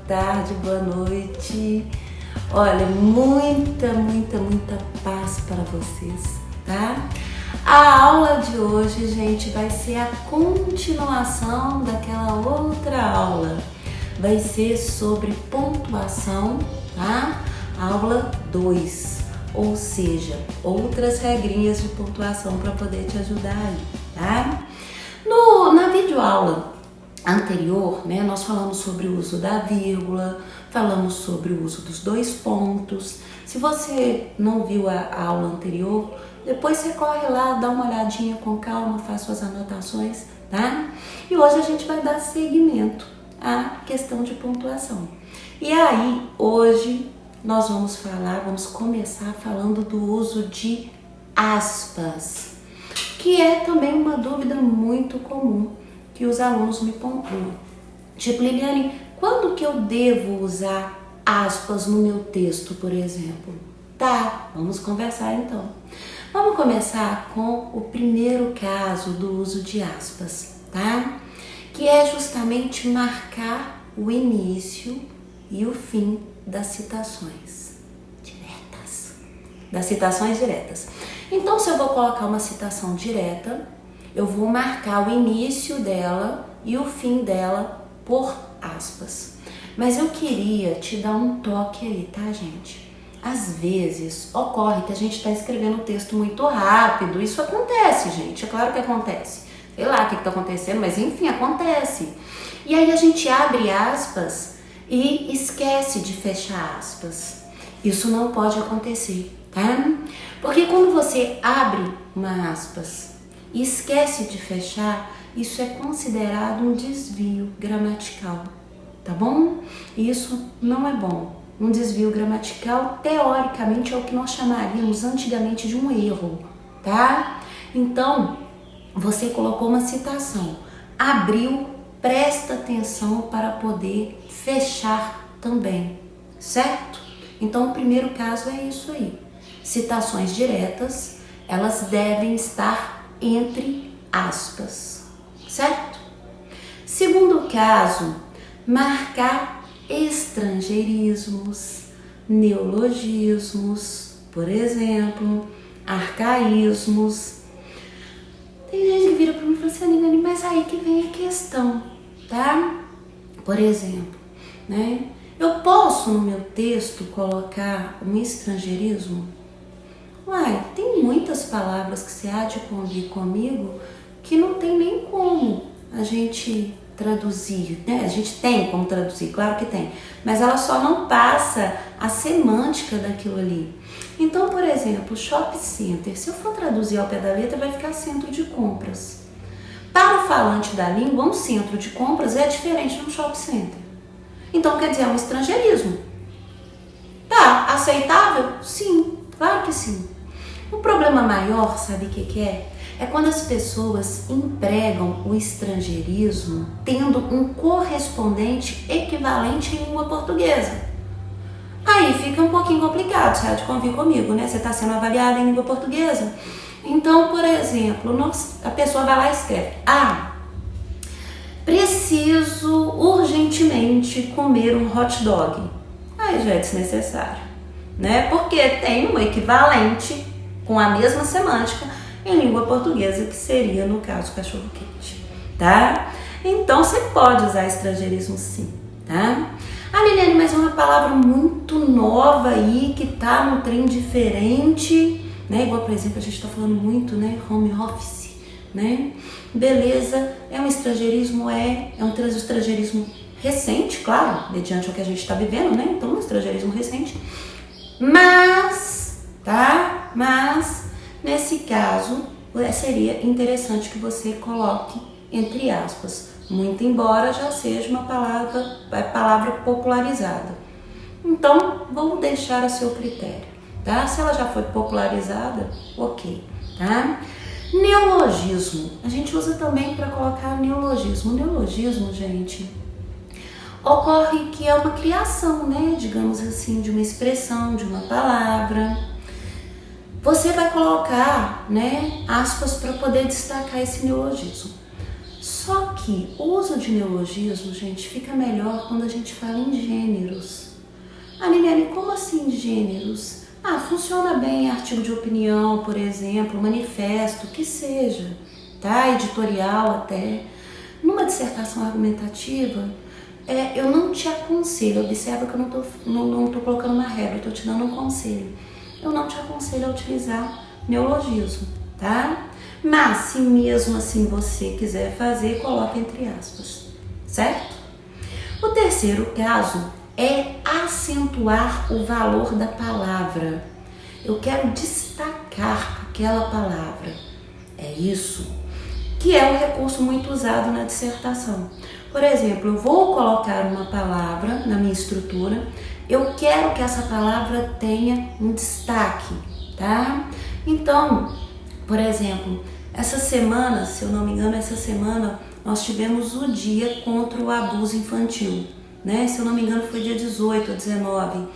tarde, boa noite. Olha, muita paz para vocês, tá? A aula de hoje, gente, vai ser a continuação daquela outra aula. Vai ser sobre pontuação, tá? Aula 2, ou seja, outras regrinhas de pontuação para poder te ajudar aí, tá? Na videoaula anterior, né, nós falamos sobre o uso da vírgula, falamos sobre o uso dos dois pontos. Se você não viu a aula anterior, depois você corre lá, dá uma olhadinha com calma, faz suas anotações, tá? E hoje a gente vai dar seguimento à questão de pontuação. E aí, hoje, nós vamos começar falando do uso de aspas, que é também uma dúvida muito comum que os alunos me pontuam. Tipo, Liliane, quando que eu devo usar aspas no meu texto, por exemplo? Tá, vamos conversar então. Vamos começar com o primeiro caso do uso de aspas, tá? Que é justamente marcar o início e o fim das citações diretas. Das citações diretas. Então, se eu vou colocar uma citação direta, eu vou marcar o início dela e o fim dela por aspas. Mas eu queria te dar um toque aí, tá, gente? Às vezes ocorre que a gente está escrevendo um texto muito rápido. Isso acontece, gente. É claro que acontece. Sei lá o que está acontecendo, mas enfim, acontece. E aí a gente abre aspas e esquece de fechar aspas. Isso não pode acontecer, tá? Porque quando você abre uma aspas e esquece de fechar, isso é considerado um desvio gramatical, tá bom? Isso não é bom. Um desvio gramatical, teoricamente, é o que nós chamaríamos antigamente de um erro, tá? Então, você colocou uma citação, abriu, presta atenção para poder fechar também, certo? Então, o primeiro caso é isso aí. Citações diretas, elas devem estar entre aspas, certo? Segundo caso, marcar estrangeirismos, neologismos, por exemplo, arcaísmos. Tem gente que vira para mim e fala assim, mas aí que vem a questão, tá? Por exemplo, né? Eu posso no meu texto colocar um estrangeirismo? Uai, tem muitas palavras que você há de convir comigo que não tem nem como a gente traduzir, né? A gente tem como traduzir, claro que tem, mas ela só não passa a semântica daquilo ali. Então, por exemplo, shopping center, se eu for traduzir ao pé da letra, vai ficar centro de compras. Para o falante da língua, um centro de compras é diferente de um shopping center. Então, quer dizer, é um estrangeirismo. Tá, aceitável? Sim, claro que sim. O problema maior, sabe o que é? É quando as pessoas empregam o estrangeirismo tendo um correspondente equivalente em língua portuguesa. Aí fica um pouquinho complicado, você há de convir comigo, né? Você está sendo avaliada em língua portuguesa. Então, por exemplo, a pessoa vai lá e escreve: preciso urgentemente comer um hot dog. Aí já é desnecessário, né? Porque tem um equivalente com a mesma semântica em língua portuguesa, que seria, no caso, cachorro-quente, tá? Então, você pode usar estrangeirismo sim, tá? Liliane, mas é uma palavra muito nova aí, que tá num trem diferente, né? Igual, por exemplo, a gente tá falando muito, né? Home office, né? Beleza, é um estrangeirismo, é um estrangeirismo recente, claro, mediante o que a gente tá vivendo, né? Então, um estrangeirismo recente, mas, tá? Mas, nesse caso, seria interessante que você coloque entre aspas, muito embora já seja uma palavra popularizada. Então, vou deixar a seu critério, tá? Se ela já foi popularizada, ok, tá? Neologismo. A gente usa também para colocar neologismo. Neologismo, gente, ocorre que é uma criação, né? Digamos assim, de uma expressão, de uma palavra. Você vai colocar, né, aspas para poder destacar esse neologismo. Só que que o uso de neologismo, gente, fica melhor quando a gente fala em gêneros. Liliane, como assim gêneros? Funciona bem artigo de opinião, por exemplo, manifesto, que seja, tá? Editorial até. Numa dissertação argumentativa, eu não te aconselho, observa que eu não tô colocando uma regra, eu tô te dando um conselho. Eu não te aconselho a utilizar neologismo, tá? Mas se mesmo assim você quiser fazer, coloque entre aspas, certo? O terceiro caso é acentuar o valor da palavra. Eu quero destacar aquela palavra. É isso que é um recurso muito usado na dissertação. Por exemplo, eu vou colocar uma palavra na minha estrutura, eu quero que essa palavra tenha um destaque, tá? Então, por exemplo, essa semana, se eu não me engano, nós tivemos o dia contra o abuso infantil, né? Se eu não me engano, foi dia 18 ou 19.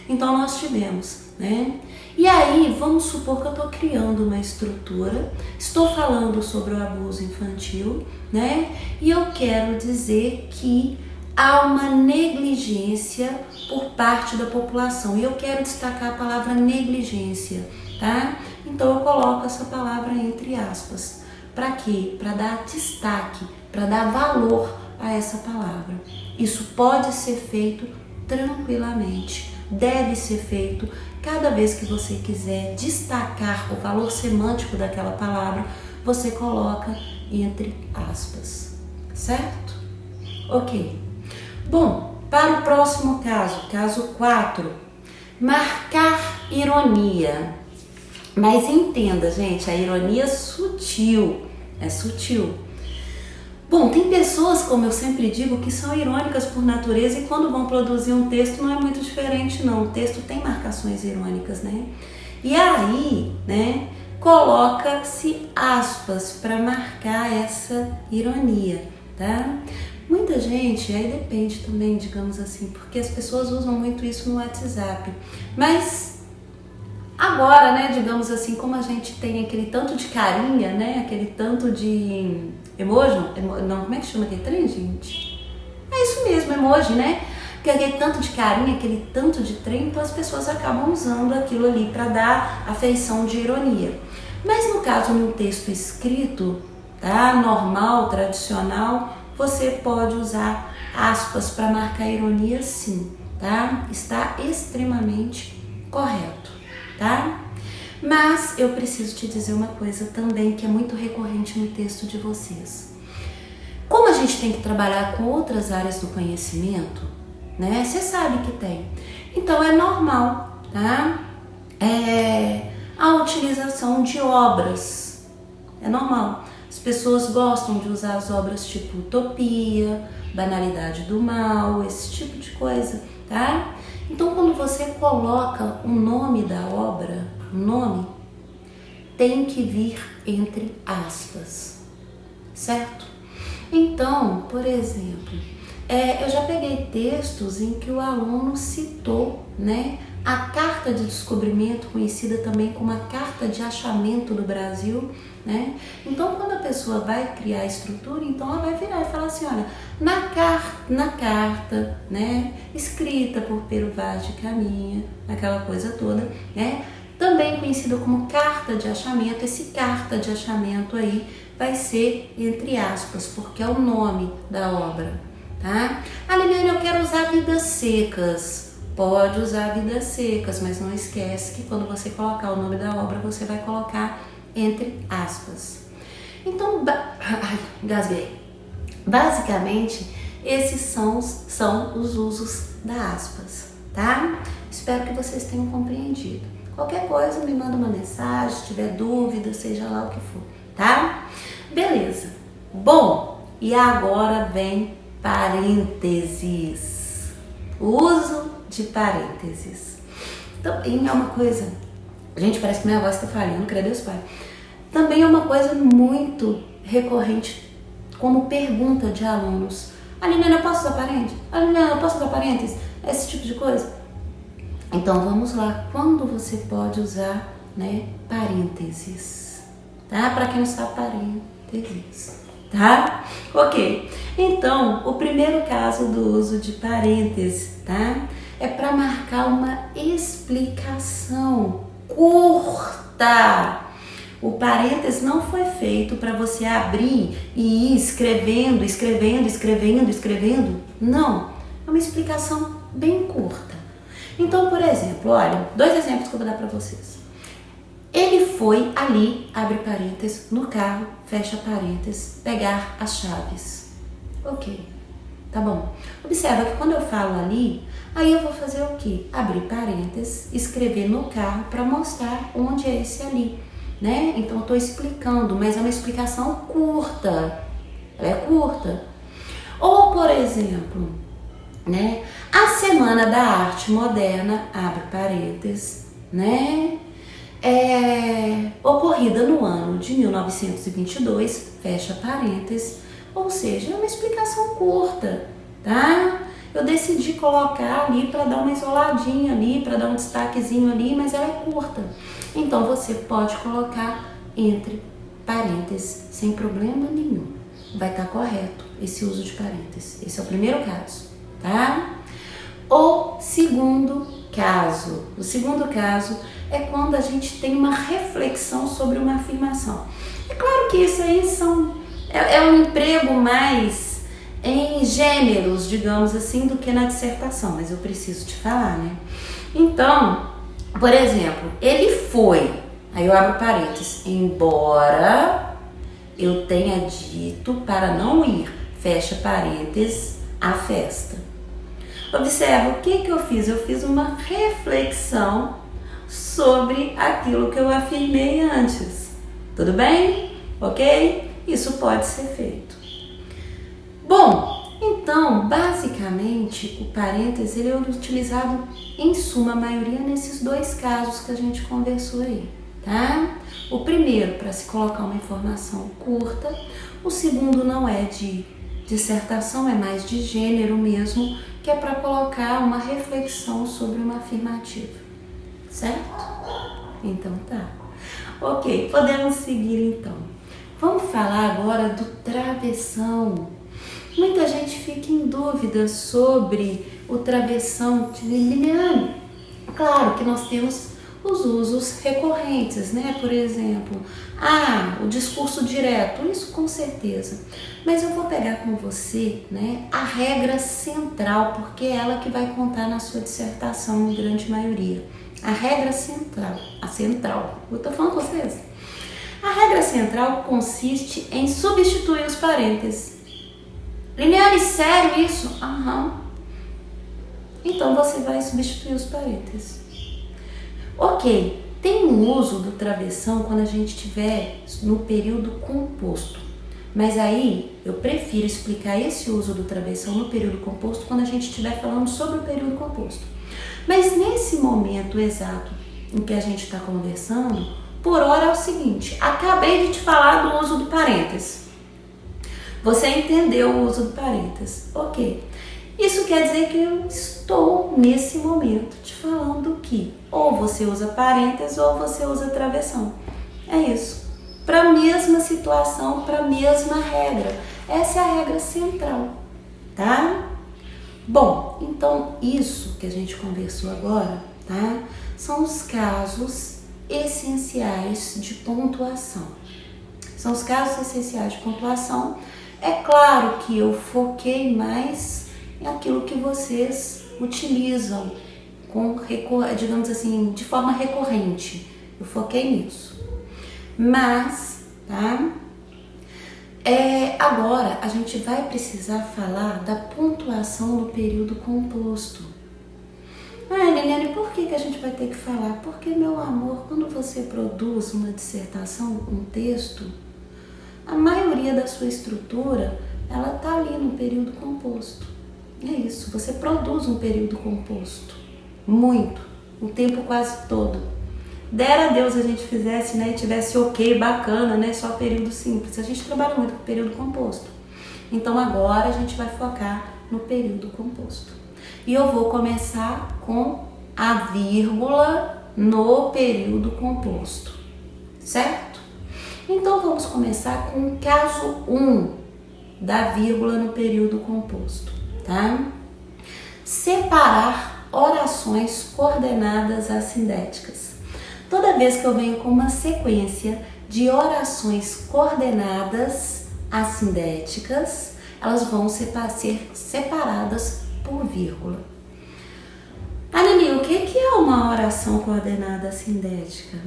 Então, nós tivemos, né? E aí, vamos supor que eu estou criando uma estrutura, estou falando sobre o abuso infantil, né? E eu quero dizer que há uma negligência por parte da população. E eu quero destacar a palavra negligência, tá? Então eu coloco essa palavra entre aspas. Para quê? Para dar destaque, para dar valor a essa palavra. Isso pode ser feito tranquilamente. Deve ser feito cada vez que você quiser destacar o valor semântico daquela palavra, você coloca entre aspas, certo? Ok. Bom, para o próximo caso 4, marcar ironia. Mas entenda, gente, a ironia é sutil. Bom, tem pessoas, como eu sempre digo, que são irônicas por natureza e quando vão produzir um texto não é muito diferente não. O texto tem marcações irônicas, né? E aí, né, coloca-se aspas para marcar essa ironia, tá? Muita gente, aí depende também, digamos assim, porque as pessoas usam muito isso no WhatsApp. Mas agora, né, digamos assim, como a gente tem aquele tanto de carinha, né, aquele tanto de emoji, não, como é que chama aquele trem, gente? É isso mesmo, emoji, né? Porque aquele tanto de carinha, aquele tanto de trem, então as pessoas acabam usando aquilo ali para dar a feição de ironia. Mas no caso de um texto escrito, tá, normal, tradicional, você pode usar aspas para marcar ironia sim, tá? Está extremamente correto, tá? Mas eu preciso te dizer uma coisa também que é muito recorrente no texto de vocês. Como a gente tem que trabalhar com outras áreas do conhecimento, né? Você sabe que tem. Então é normal, tá? A utilização de obras. É normal. As pessoas gostam de usar as obras tipo Utopia, Banalidade do Mal, esse tipo de coisa, tá? Então, quando você coloca o nome da obra, o nome, tem que vir entre aspas, certo? Então, por exemplo, eu já peguei textos em que o aluno citou, né, a Carta de Descobrimento, conhecida também como a Carta de Achamento do Brasil, né? Então, quando a pessoa vai criar a estrutura, então ela vai virar e falar assim, olha, na carta, né, escrita por Pero Vaz de Caminha, aquela coisa toda, né? Também conhecida como Carta de Achamento, esse Carta de Achamento aí vai ser entre aspas, porque é o nome da obra, tá? Liliane, eu quero usar Vidas Secas. Pode usar Vidas Secas, mas não esquece que quando você colocar o nome da obra, você vai colocar entre aspas. Então, engasguei. Basicamente, esses são os usos da aspas, tá? Espero que vocês tenham compreendido. Qualquer coisa, me manda uma mensagem, se tiver dúvida, seja lá o que for, tá? Beleza. Bom, e agora vem parênteses. O uso de parênteses. Também é uma coisa, gente, parece que minha voz está falhando, credo Deus Pai. Também é uma coisa muito recorrente como pergunta de alunos. Liliane, eu posso usar parênteses? Liliane, eu posso usar parênteses? Esse tipo de coisa. Então vamos lá, quando você pode usar, né, parênteses, tá? Para quem não sabe, parênteses. tá? Ok, então o primeiro caso do uso de parênteses, tá? É para marcar uma explicação curta. O parênteses não foi feito para você abrir e ir escrevendo. Não, é uma explicação bem curta. Então, por exemplo, olha, 2 exemplos que eu vou dar para vocês. Ele foi ali, abre parênteses, no carro, fecha parênteses, pegar as chaves. Ok, tá bom. Observa que quando eu falo ali, aí eu vou fazer o quê? Abrir parênteses, escrever no carro para mostrar onde é esse ali, né? Então eu tô explicando, mas é uma explicação curta. Ela é curta. Ou, por exemplo, né? A Semana da Arte Moderna, abre parênteses, né? Ocorrida no ano de 1922, fecha parênteses, ou seja, é uma explicação curta, tá? Eu decidi colocar ali para dar uma isoladinha ali, para dar um destaquezinho ali, mas ela é curta. Então você pode colocar entre parênteses sem problema nenhum. Vai estar correto esse uso de parênteses. Esse é o primeiro caso, tá? O segundo caso é quando a gente tem uma reflexão sobre uma afirmação. É claro que isso aí é um emprego mais em gêneros, digamos assim, do que na dissertação, mas eu preciso te falar, né? Então, por exemplo, ele foi, aí eu abro parênteses, embora eu tenha dito para não ir, fecha parênteses, à festa. Observa o que eu fiz. Eu fiz uma reflexão sobre aquilo que eu afirmei antes. Tudo bem? Ok? Isso pode ser feito. Bom, então, basicamente, o parêntese ele é utilizado em suma maioria nesses 2 casos que a gente conversou aí, tá? O primeiro, para se colocar uma informação curta. O segundo não é de dissertação, é mais de gênero mesmo, que é para colocar uma reflexão sobre uma afirmativa, certo? Então tá. Ok, podemos seguir então. Vamos falar agora do travessão. Muita gente fica em dúvida sobre o travessão de Liliane. Claro que nós temos os usos recorrentes, né? Por exemplo, o discurso direto, isso com certeza. Mas eu vou pegar com você, né, a regra central, porque é ela que vai contar na sua dissertação, em grande maioria. A regra central, eu tô falando com vocês? A regra central consiste em substituir os parênteses. Liliane, sério isso? Aham. Então você vai substituir os parênteses. Ok, tem um uso do travessão quando a gente estiver no período composto. Mas aí eu prefiro explicar esse uso do travessão no período composto quando a gente estiver falando sobre o período composto. Mas nesse momento exato em que a gente está conversando, por hora é o seguinte: acabei de te falar do uso do parênteses. Você entendeu o uso do parênteses? Ok. Isso quer dizer que eu estou nesse momento te falando que ou você usa parênteses ou você usa travessão. É isso. Para a mesma situação, para a mesma regra. Essa é a regra central, tá? Bom, então isso que a gente conversou agora, tá? São os casos essenciais de pontuação. São os casos essenciais de pontuação. É claro que eu foquei mais em aquilo que vocês utilizam digamos assim, de forma recorrente. Eu foquei nisso. Mas, tá? Agora a gente vai precisar falar da pontuação no período composto. Liliane, por que a gente vai ter que falar? Porque, meu amor, quando você produz uma dissertação, um texto, a maioria da sua estrutura, ela tá ali no período composto. É isso, você produz um período composto. Muito. O tempo quase todo. Dera a Deus a gente fizesse, né, e tivesse ok, bacana, né, só período simples. A gente trabalha muito com período composto. Então agora a gente vai focar no período composto. E eu vou começar com a vírgula no período composto, certo? Então vamos começar com o caso 1 da vírgula no período composto, tá? Separar orações coordenadas assindéticas. Toda vez que eu venho com uma sequência de orações coordenadas assindéticas, elas vão ser separadas por vírgula. Anani, o que é uma oração coordenada assindética?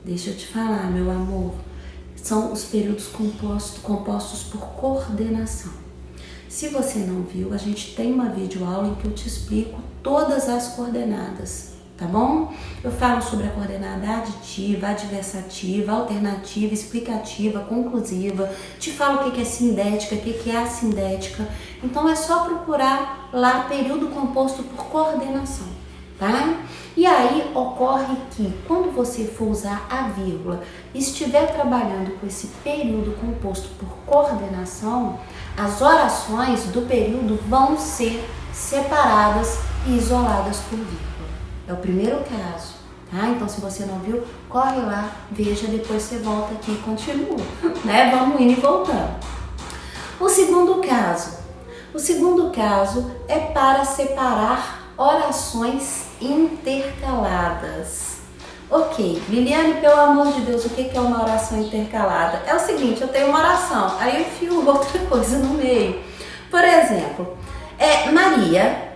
Deixa eu te falar, meu amor. São os períodos compostos por coordenação. Se você não viu, a gente tem uma videoaula em que eu te explico todas as coordenadas, tá bom? Eu falo sobre a coordenada aditiva, adversativa, alternativa, explicativa, conclusiva, te falo o que é sindética, o que é assindética. Então é só procurar lá período composto por coordenação, tá? E aí ocorre que quando você for usar a vírgula e estiver trabalhando com esse período composto por coordenação, as orações do período vão ser separadas e isoladas por vírgula. É o primeiro caso, tá? Então se você não viu, corre lá, veja, depois você volta aqui e continua, né? Vamos indo e voltando. O segundo caso é para separar orações intercaladas. Ok, Liliane, pelo amor de Deus, o que é uma oração intercalada? É o seguinte, eu tenho uma oração, aí eu enfio outra coisa no meio. Por exemplo, Maria,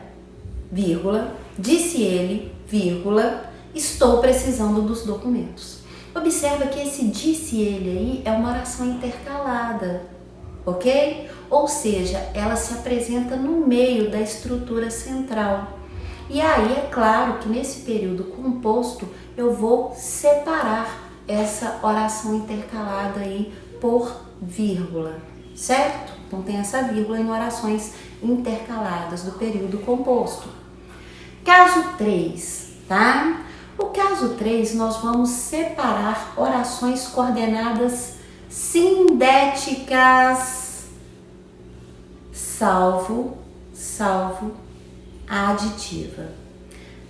vírgula, disse ele, vírgula, estou precisando dos documentos. Observa que esse disse ele aí é uma oração intercalada, ok? Ou seja, ela se apresenta no meio da estrutura central. E aí é claro que nesse período composto eu vou separar essa oração intercalada aí por vírgula, certo? Então tem essa vírgula em orações intercaladas do período composto. Caso 3, tá? O caso 3 nós vamos separar orações coordenadas sindéticas, salvo a aditiva.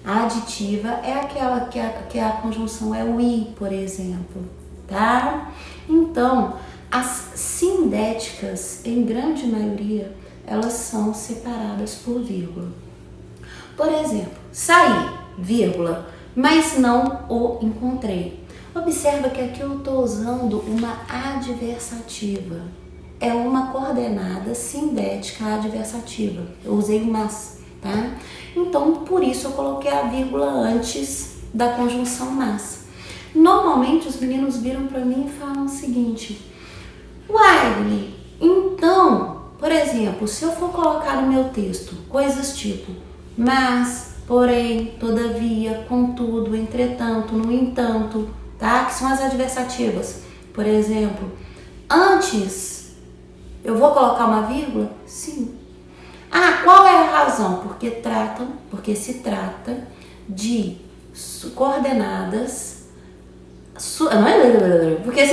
A aditiva é aquela que a conjunção é o i, por exemplo, tá? Então, as sindéticas, em grande maioria, elas são separadas por vírgula. Por exemplo, saí, vírgula, mas não o encontrei. Observa que aqui eu estou usando uma adversativa. É uma coordenada sindética adversativa. Eu usei mas, tá? Então, por isso eu coloquei a vírgula antes da conjunção mas. Normalmente os meninos viram para mim e falam o seguinte: Wiley, então, por exemplo, se eu for colocar no meu texto coisas tipo mas, porém, todavia, contudo, entretanto, no entanto, tá? Que são as adversativas. Por exemplo, antes, eu vou colocar uma vírgula? Sim. Ah, qual é a razão? Porque se trata de coordenadas, porque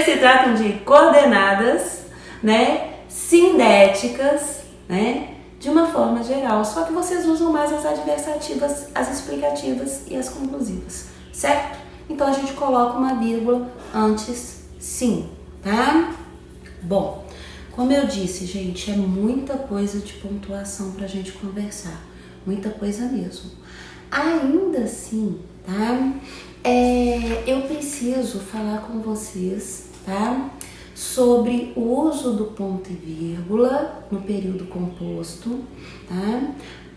se tratam de coordenadas, né, sindéticas, né, de uma forma geral, só que vocês usam mais as adversativas, as explicativas e as conclusivas, certo? Então a gente coloca uma vírgula antes sim, tá? Bom, como eu disse, gente, é muita coisa de pontuação pra gente conversar, muita coisa mesmo. Ainda assim, tá? Eu preciso falar com vocês, tá? Sobre o uso do ponto e vírgula no período composto, tá?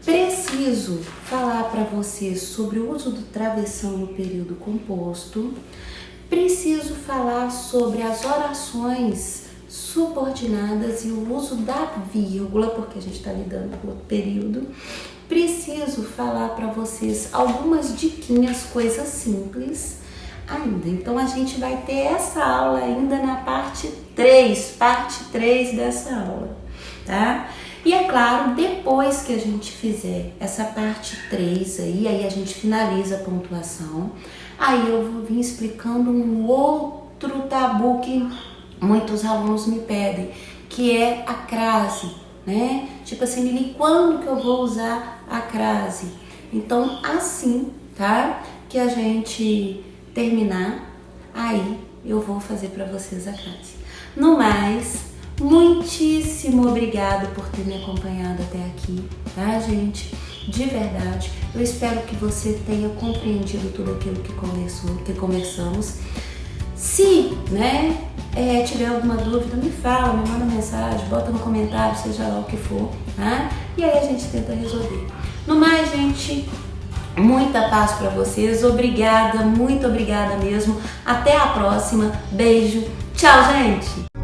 Preciso falar para vocês sobre o uso do travessão no período composto. Preciso falar sobre as orações subordinadas e o uso da vírgula, porque a gente está lidando com outro período. Preciso falar para vocês algumas diquinhas, coisas simples ainda. Então a gente vai ter essa aula ainda na parte 3 dessa aula, tá? E é claro, depois que a gente fizer essa parte 3 aí a gente finaliza a pontuação, aí eu vou vir explicando um outro tabu que muitos alunos me pedem, que é a crase, né? Tipo assim, Lili, quando que eu vou usar a crase? Então, assim, tá? Que a gente terminar aí eu vou fazer para vocês a classe. No mais, muitíssimo obrigada por ter me acompanhado até aqui, tá, gente? De verdade, eu espero que você tenha compreendido tudo aquilo que conversamos. Se, tiver alguma dúvida, me fala, me manda mensagem, bota no comentário, seja lá o que for, tá? E aí a gente tenta resolver. No mais, gente, muita paz para vocês. Obrigada, muito obrigada mesmo. Até a próxima. Beijo. Tchau, gente!